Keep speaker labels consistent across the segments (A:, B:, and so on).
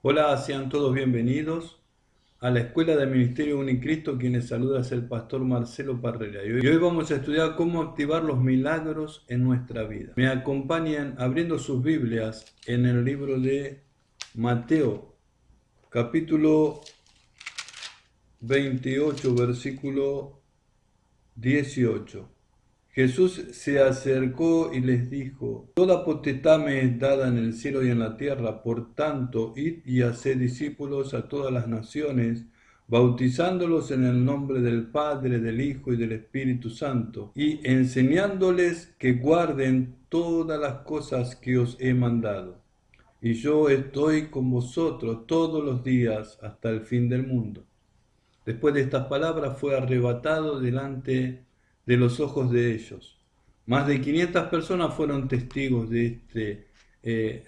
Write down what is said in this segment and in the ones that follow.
A: Hola, sean todos bienvenidos a la Escuela de Ministerio Unicristo. Quien les saluda es el pastor Marcelo Parrera. Y hoy vamos a estudiar cómo activar los milagros en nuestra vida. Me acompañan abriendo sus Biblias en el libro de Mateo, capítulo 28, versículo 18. Jesús se acercó y les dijo: Toda potestad me es dada en el cielo y en la tierra, por tanto, id y haced discípulos a todas las naciones, bautizándolos en el nombre del Padre, del Hijo y del Espíritu Santo, y enseñándoles que guarden todas las cosas que os he mandado. Y yo estoy con vosotros todos los días hasta el fin del mundo. Después de estas palabras fue arrebatado delante de los ojos de ellos. Más de 500 personas fueron testigos de este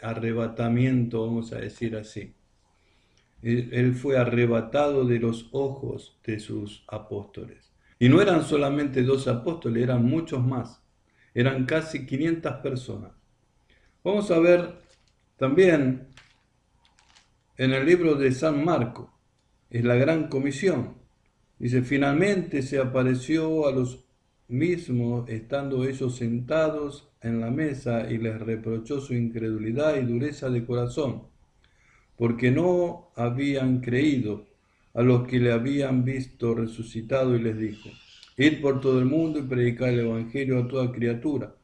A: arrebatamiento, vamos a decir así. Él fue arrebatado de los ojos de sus apóstoles. Y no eran solamente 12 apóstoles, eran muchos más. Eran casi 500 personas. Vamos a ver también en el libro de San Marcos, es la gran comisión. Dice: finalmente se apareció a los mismos estando ellos sentados en la mesa, y les reprochó su incredulidad y dureza de corazón, porque no habían creído a los que le habían visto resucitado, y les dijo: id por todo el mundo y predicad el evangelio a toda criatura.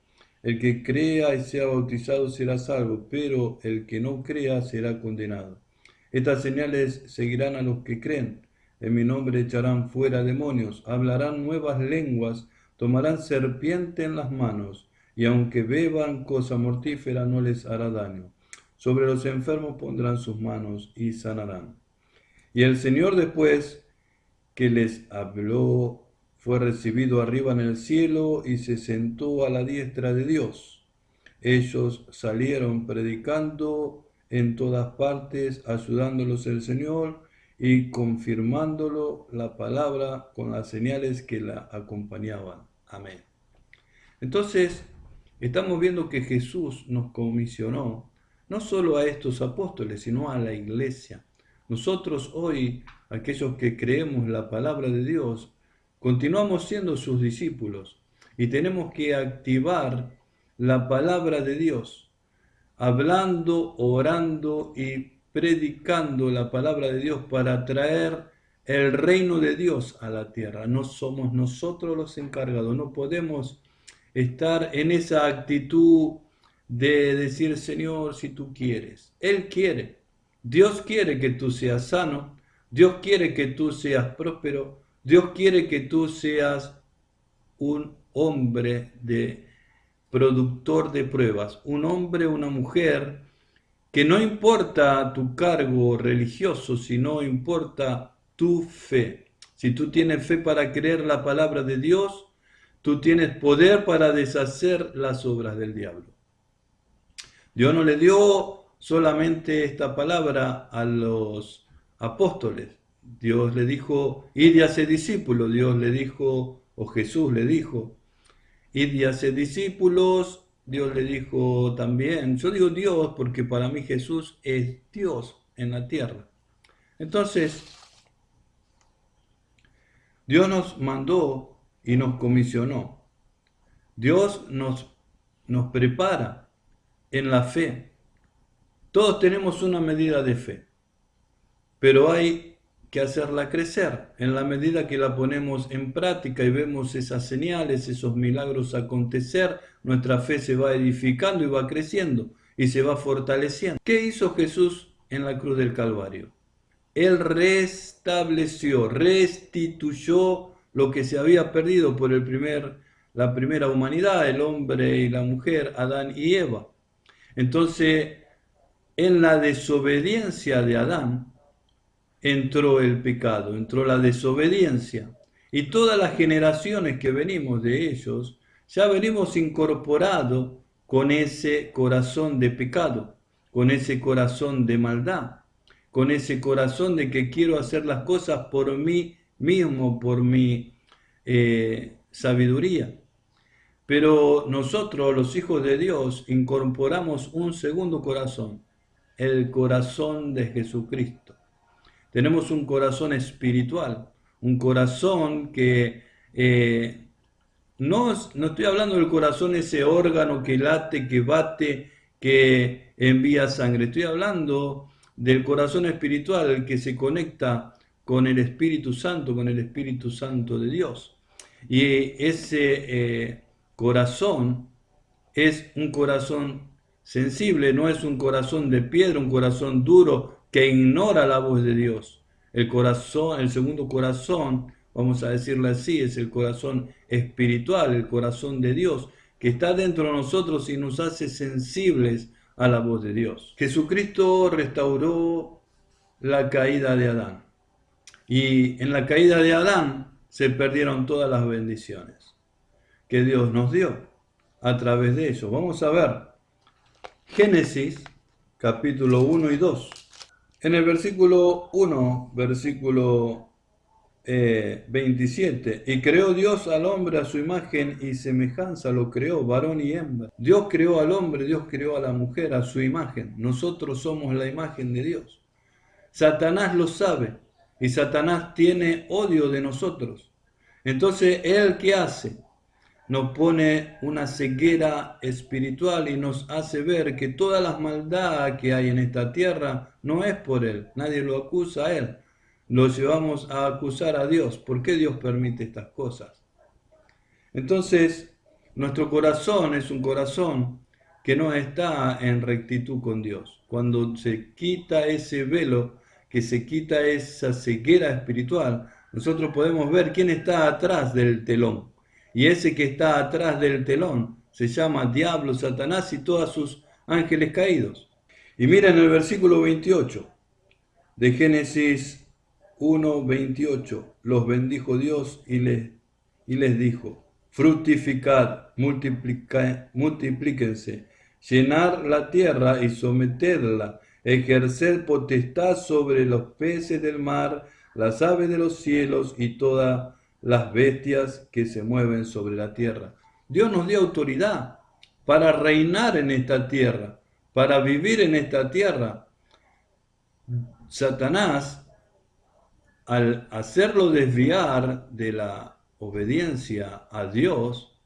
A: El que crea y sea bautizado será salvo, pero el que no crea será condenado. Estas señales seguirán a los que creen. En mi nombre echarán fuera demonios, hablarán nuevas lenguas, tomarán serpiente en las manos, y aunque beban cosa mortífera no les hará daño. Sobre los enfermos pondrán sus manos y sanarán. Y el Señor, después que les habló, fue recibido arriba en el cielo y se sentó a la diestra de Dios. Ellos salieron predicando en todas partes, ayudándolos el Señor y confirmándolo la palabra con las señales que la acompañaban. Amén. Entonces, estamos viendo que Jesús nos comisionó no solo a estos apóstoles, sino a la iglesia. Nosotros hoy, aquellos que creemos la palabra de Dios, continuamos siendo sus discípulos y tenemos que activar la palabra de Dios, hablando, orando y predicando la palabra de Dios para traer el reino de Dios a la tierra. No somos nosotros los encargados, no podemos estar en esa actitud de decir: Señor, si tú quieres. Él quiere. Dios quiere que tú seas sano. Dios quiere que tú seas próspero. Dios quiere que tú seas un hombre de productor de pruebas, un hombre, una mujer, que no importa tu cargo religioso, sino importa tu fe. Si tú tienes fe para creer la palabra de Dios, tú tienes poder para deshacer las obras del diablo. Dios no le dio solamente esta palabra a los apóstoles. Dios le dijo: id y haced discípulos. Dios le dijo, o Jesús le dijo: id y haced discípulos. Dios le dijo también, yo digo Dios porque para mí Jesús es Dios en la tierra. Entonces, Dios nos mandó y nos comisionó. Dios nos prepara en la fe. Todos tenemos una medida de fe, pero hay que hacerla crecer. En la medida que la ponemos en práctica y vemos esas señales, esos milagros acontecer, nuestra fe se va edificando y va creciendo y se va fortaleciendo. ¿Qué hizo Jesús en la cruz del Calvario? Él restableció, restituyó lo que se había perdido por la primera humanidad, el hombre y la mujer, Adán y Eva. Entonces, en la desobediencia de Adán entró el pecado, entró la desobediencia. Y todas las generaciones que venimos de ellos, ya venimos incorporados con ese corazón de pecado, con ese corazón de maldad, con ese corazón de que quiero hacer las cosas por mí mismo, por mi sabiduría. Pero nosotros, los hijos de Dios, incorporamos un segundo corazón, el corazón de Jesucristo. Tenemos un corazón espiritual, un corazón que no estoy hablando del corazón, ese órgano que late, que bate, que envía sangre. Estoy hablando del corazón espiritual, el que se conecta con el Espíritu Santo de Dios. Y ese corazón es un corazón sensible, no es un corazón de piedra, un corazón duro que ignora la voz de Dios. El corazón, el segundo corazón, vamos a decirlo así, es el corazón espiritual, el corazón de Dios, que está dentro de nosotros y nos hace sensibles a la voz de Dios. Jesucristo restauró la caída de Adán. Y en la caída de Adán se perdieron todas las bendiciones que Dios nos dio a través de ello. Vamos a ver Génesis capítulo 1 y 2. En el versículo 1, versículo 27, y creó Dios al hombre a su imagen y semejanza, lo creó, varón y hembra. Dios creó al hombre, Dios creó a la mujer a su imagen. Nosotros somos la imagen de Dios. Satanás lo sabe y Satanás tiene odio de nosotros. Entonces, ¿él qué hace? Nos pone una ceguera espiritual y nos hace ver que toda la maldad que hay en esta tierra no es por él. Nadie lo acusa a él. Lo llevamos a acusar a Dios. ¿Por qué Dios permite estas cosas? Entonces, nuestro corazón es un corazón que no está en rectitud con Dios. Cuando se quita ese velo, que se quita esa ceguera espiritual, nosotros podemos ver quién está atrás del telón. Y ese que está atrás del telón se llama Diablo, Satanás y todos sus ángeles caídos. Y miren el versículo 28 de Génesis 1:28. Los bendijo Dios y les dijo: fructificad, multiplíquense, llenar la tierra y someterla, ejercer potestad sobre los peces del mar, las aves de los cielos y todas las bestias que se mueven sobre la tierra. Dios nos dio autoridad para reinar en esta tierra, para vivir en esta tierra. Satanás, al hacerlo desviar de la obediencia a Dios,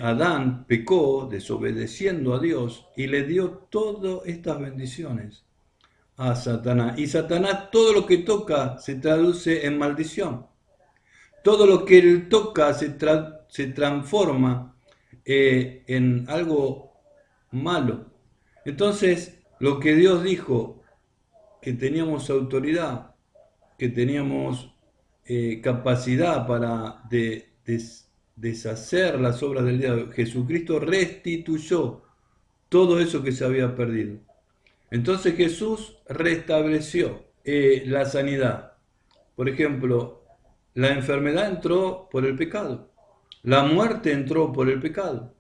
A: Adán pecó desobedeciendo a Dios y le dio todas estas bendiciones a Satanás. Y Satanás, todo lo que toca se traduce en maldición. Todo lo que él toca se transforma en algo malo. Entonces, lo que Dios dijo, que teníamos autoridad, que teníamos capacidad para deshacer las obras del diablo, Jesucristo restituyó todo eso que se había perdido. Entonces Jesús restableció la sanidad. Por ejemplo, la enfermedad entró por el pecado, la muerte entró por el pecado,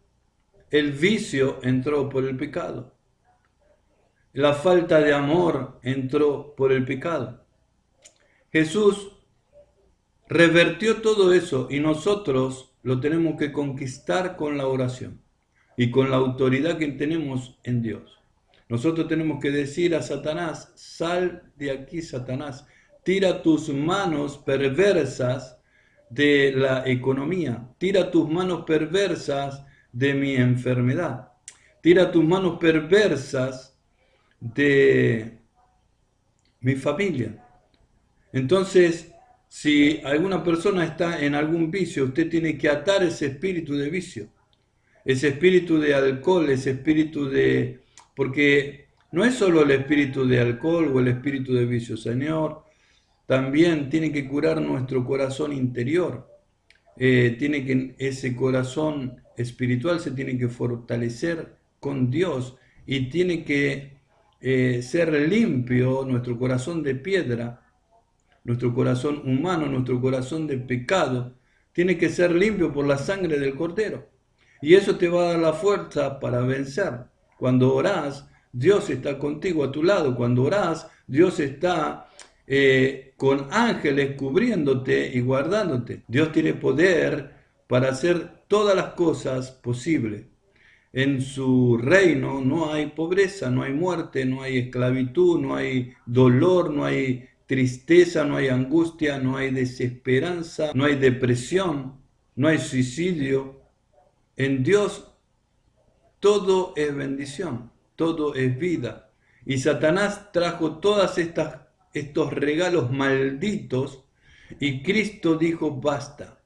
A: el vicio entró por el pecado, la falta de amor entró por el pecado. Jesús revertió todo eso y nosotros lo tenemos que conquistar con la oración y con la autoridad que tenemos en Dios. Nosotros tenemos que decir a Satanás: sal de aquí, Satanás, tira tus manos perversas de la economía, tira tus manos perversas de mi enfermedad, tira tus manos perversas de mi familia. Entonces, si alguna persona está en algún vicio, usted tiene que atar ese espíritu de vicio, ese espíritu de alcohol, ese espíritu de... Porque no es solo el espíritu de alcohol o el espíritu de vicio, Señor, también tiene que curar nuestro corazón interior. Ese corazón espiritual se tiene que fortalecer con Dios y tiene que ser limpio nuestro corazón de piedra, nuestro corazón humano, nuestro corazón de pecado, tiene que ser limpio por la sangre del Cordero. Y eso te va a dar la fuerza para vencer. Cuando orás, Dios está contigo a tu lado. Cuando orás, Dios está con ángeles cubriéndote y guardándote. Dios tiene poder para hacer todas las cosas posibles. en su reino no hay pobreza, no hay muerte, no hay esclavitud, no hay dolor, no hay tristeza, no hay angustia, no hay desesperanza, no hay depresión, no hay suicidio. En Dios todo es bendición, todo es vida. Y Satanás trajo todas estos regalos malditos y Cristo dijo, basta,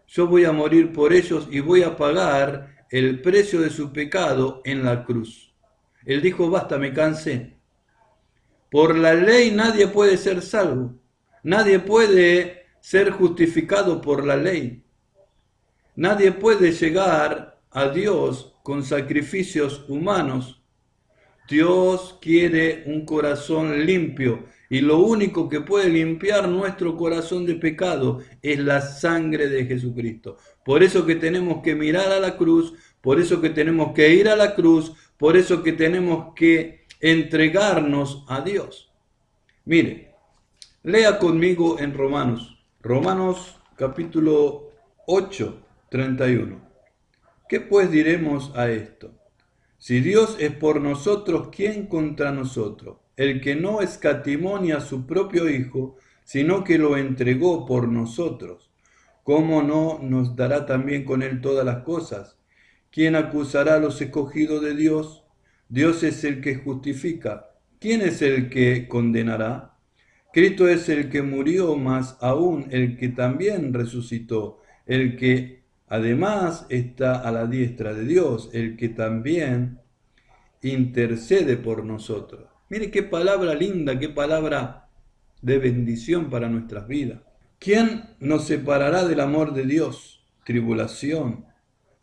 A: yo voy a morir por ellos y voy a pagar el precio de su pecado en la cruz. Él dijo, basta, me cansé. Por la ley nadie puede ser salvo, nadie puede ser justificado por la ley. Nadie puede llegar a Dios con sacrificios humanos. Dios quiere un corazón limpio y lo único que puede limpiar nuestro corazón de pecado es la sangre de Jesucristo. Por eso que tenemos que mirar a la cruz, por eso que tenemos que ir a la cruz, por eso que tenemos que entregarnos a Dios. Mire, lea conmigo en Romanos capítulo 8, 31. ¿Qué pues diremos a esto? Si Dios es por nosotros, ¿quién contra nosotros? El que no escatimó ni a su propio Hijo, sino que lo entregó por nosotros, ¿cómo no nos dará también con él todas las cosas? ¿Quién acusará a los escogidos de Dios? Dios es el que justifica. ¿Quién es el que condenará? Cristo es el que murió, más aún el que también resucitó, el que además está a la diestra de Dios, el que también intercede por nosotros. Mire qué palabra linda, qué palabra de bendición para nuestras vidas. ¿Quién nos separará del amor de Dios? Tribulación,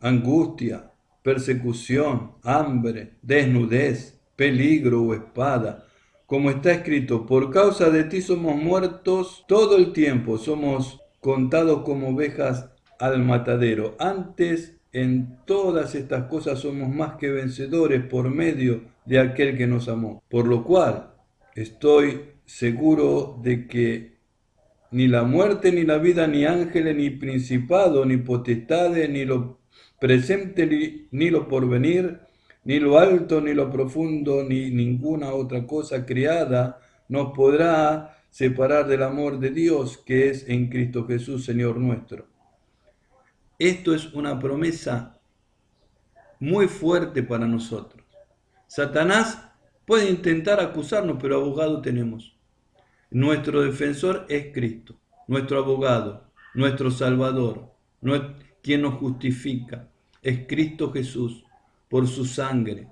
A: angustia, persecución, hambre, desnudez, peligro o espada. Como está escrito, por causa de ti somos muertos todo el tiempo, somos contados como ovejas al matadero. Antes, en todas estas cosas somos más que vencedores por medio de aquel que nos amó. Por lo cual, estoy seguro de que ni la muerte, ni la vida, ni ángeles, ni principado, ni potestades, ni lo presente, ni lo porvenir, ni lo alto, ni lo profundo, ni ninguna otra cosa creada nos podrá separar del amor de Dios que es en Cristo Jesús, Señor nuestro. Esto es una promesa muy fuerte para nosotros. Satanás puede intentar acusarnos, pero abogado tenemos. Nuestro defensor es Cristo, nuestro abogado, nuestro Salvador, quien nos justifica. Es Cristo Jesús, por su sangre,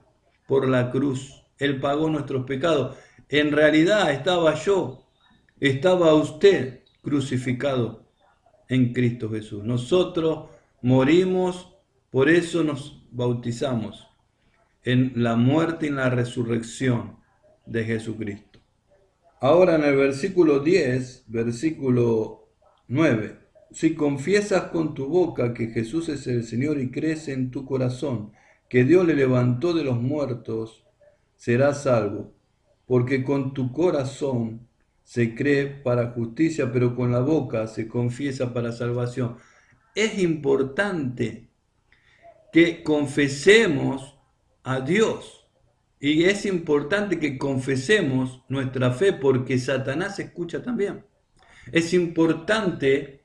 A: por la cruz. Él pagó nuestros pecados. En realidad estaba usted crucificado en Cristo Jesús. Nosotros morimos, por eso nos bautizamos en la muerte y en la resurrección de Jesucristo. Ahora en el versículo 10, versículo 9, si confiesas con tu boca que Jesús es el Señor y crees en tu corazón que Dios le levantó de los muertos, serás salvo, porque con tu corazón se cree para justicia, pero con la boca se confiesa para salvación. Es importante que confesemos a Dios. Y es importante que confesemos nuestra fe porque Satanás escucha también. Es importante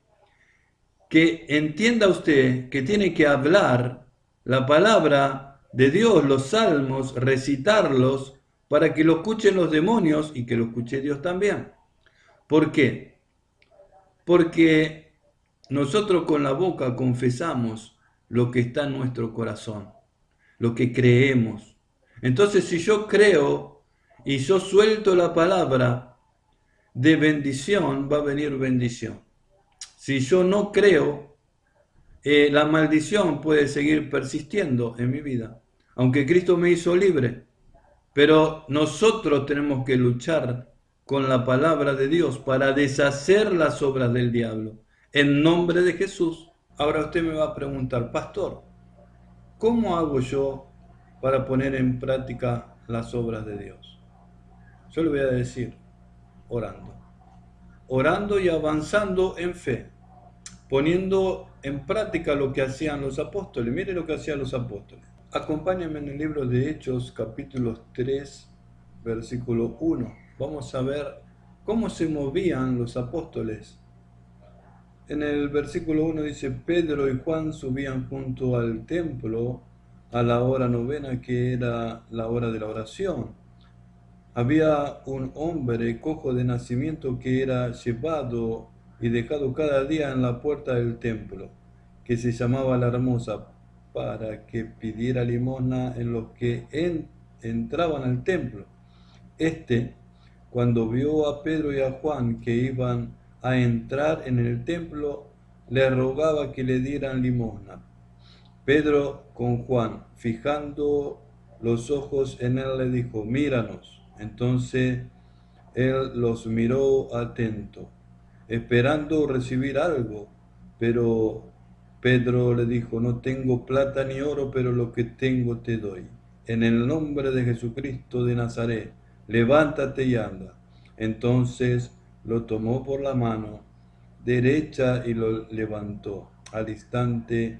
A: que entienda usted que tiene que hablar la palabra de Dios, los salmos, recitarlos para que lo escuchen los demonios y que lo escuche Dios también. ¿Por qué? Porque nosotros con la boca confesamos lo que está en nuestro corazón, lo que creemos. Entonces, si yo creo y yo suelto la palabra de bendición, va a venir bendición. Si yo no creo, la maldición puede seguir persistiendo en mi vida, aunque Cristo me hizo libre. Pero nosotros tenemos que luchar con la palabra de Dios para deshacer las obras del diablo. En nombre de Jesús. Ahora usted me va a preguntar, pastor, ¿cómo hago yo para poner en práctica las obras de Dios? Yo le voy a decir, orando. Orando y avanzando en fe, poniendo en práctica lo que hacían los apóstoles. Mire lo que hacían los apóstoles. Acompáñame en el libro de Hechos, capítulo 3, versículo 1. Vamos a ver cómo se movían los apóstoles. En el versículo 1 dice, Pedro y Juan subían junto al templo a la hora novena, que era la hora de la oración. Había un hombre cojo de nacimiento que era llevado y dejado cada día en la puerta del templo, que se llamaba la Hermosa, para que pidiera limosna en los que entraban al templo. Este, cuando vio a Pedro y a Juan que iban a entrar en el templo, le rogaba que le dieran limosna. Pedro con Juan, fijando los ojos en él, le dijo, míranos. Entonces él los miró atento, esperando recibir algo, pero Pedro le dijo, no tengo plata ni oro, pero lo que tengo te doy. En el nombre de Jesucristo de Nazaret, levántate y anda. Entonces lo tomó por la mano derecha y lo levantó. Al instante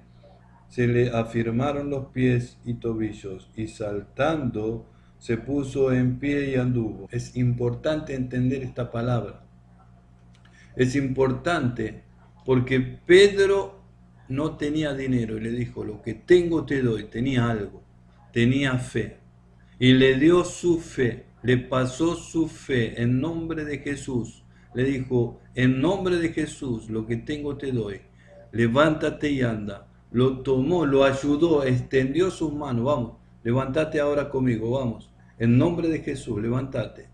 A: se le afirmaron los pies y tobillos, y saltando se puso en pie y anduvo. Es importante entender esta palabra. Es importante porque Pedro no tenía dinero y le dijo, lo que tengo te doy. Tenía algo, tenía fe. Y le dio su fe, le pasó su fe en nombre de Jesús. Le dijo, en nombre de Jesús, lo que tengo te doy. Levántate y anda. Lo tomó, lo ayudó, extendió sus manos. Vamos, levántate ahora conmigo, vamos. En nombre de Jesús, levántate.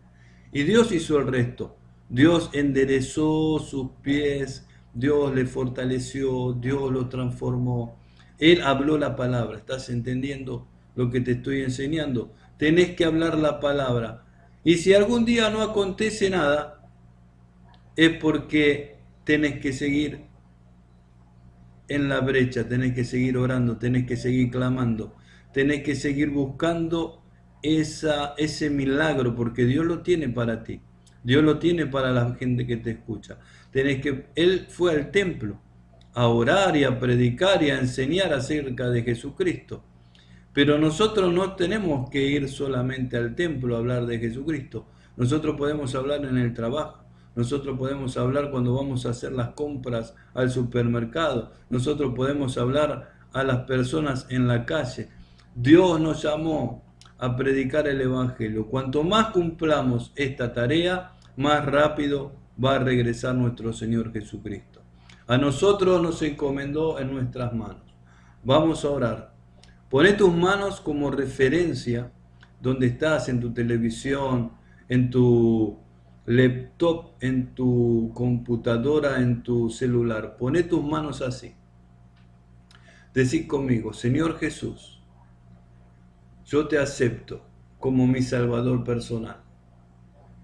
A: Y Dios hizo el resto. Dios enderezó sus pies, Dios le fortaleció, Dios lo transformó. Él habló la palabra. ¿Estás entendiendo lo que te estoy enseñando? Tenés que hablar la palabra. Y si algún día no acontece nada, es porque tenés que seguir en la brecha, tenés que seguir orando, tenés que seguir clamando, tenés que seguir buscando ese milagro, porque Dios lo tiene para ti, Dios lo tiene para la gente que te escucha. Él fue al templo a orar y a predicar y a enseñar acerca de Jesucristo. Pero nosotros no tenemos que ir solamente al templo a hablar de Jesucristo. Nosotros podemos hablar en el trabajo. Nosotros podemos hablar cuando vamos a hacer las compras al supermercado. Nosotros podemos hablar a las personas en la calle. Dios nos llamó a predicar el Evangelio. Cuanto más cumplamos esta tarea, más rápido va a regresar nuestro Señor Jesucristo. A nosotros nos encomendó en nuestras manos. Vamos a orar. Poné tus manos como referencia donde estás, en tu televisión, en tu laptop, en tu computadora, en tu celular. Poné tus manos así. Decid conmigo, Señor Jesús, yo te acepto como mi Salvador personal.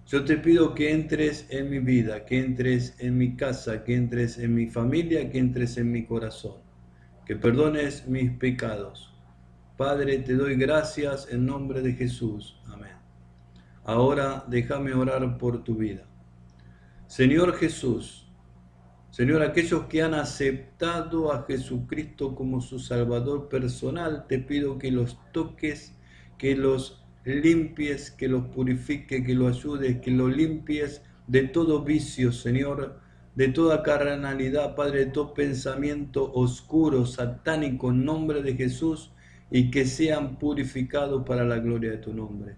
A: Yo te pido que entres en mi vida, que entres en mi casa, que entres en mi familia, que entres en mi corazón, que perdones mis pecados. Padre, te doy gracias en nombre de Jesús. Amén. Ahora déjame orar por tu vida. Señor Jesús, Señor, aquellos que han aceptado a Jesucristo como su Salvador personal, te pido que los toques, que los limpies, que los purifiques, que los ayudes, que los limpies de todo vicio, Señor, de toda carnalidad, Padre, de todo pensamiento oscuro, satánico, en nombre de Jesús, y que sean purificados para la gloria de tu nombre.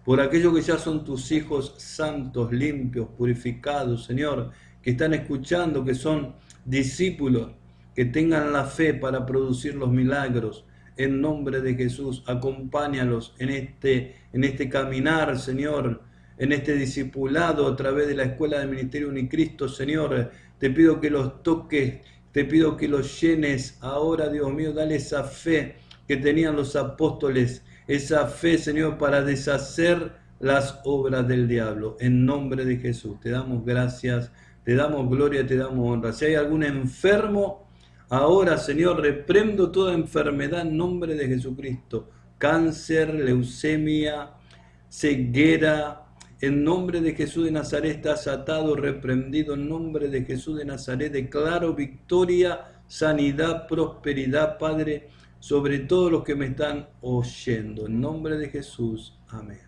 A: Por aquellos que ya son tus hijos santos, limpios, purificados, Señor, que están escuchando, que son discípulos, que tengan la fe para producir los milagros. En nombre de Jesús, acompáñalos en este caminar, Señor, en este discipulado a través de la Escuela de Ministerio Unicristo, Señor. Te pido que los toques, te pido que los llenes ahora, Dios mío, dale esa fe que tenían los apóstoles, esa fe, Señor, para deshacer las obras del diablo. En nombre de Jesús, te damos gracias, te damos gloria, te damos honra. Si hay algún enfermo, ahora, Señor, reprendo toda enfermedad en nombre de Jesucristo. Cáncer, leucemia, ceguera. En nombre de Jesús de Nazaret estás atado, reprendido. En nombre de Jesús de Nazaret declaro victoria, sanidad, prosperidad, Padre, sobre todos los que me están oyendo. En nombre de Jesús, amén.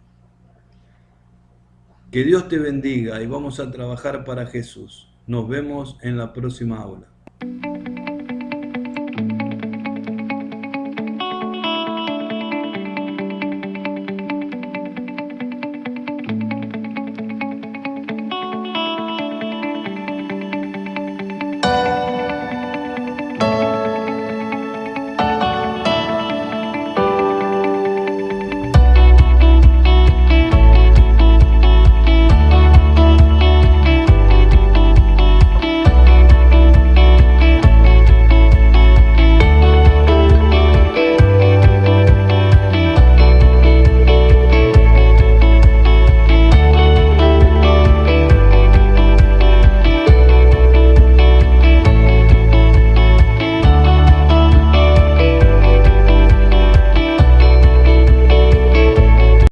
A: Que Dios te bendiga y vamos a trabajar para Jesús. Nos vemos en la próxima aula.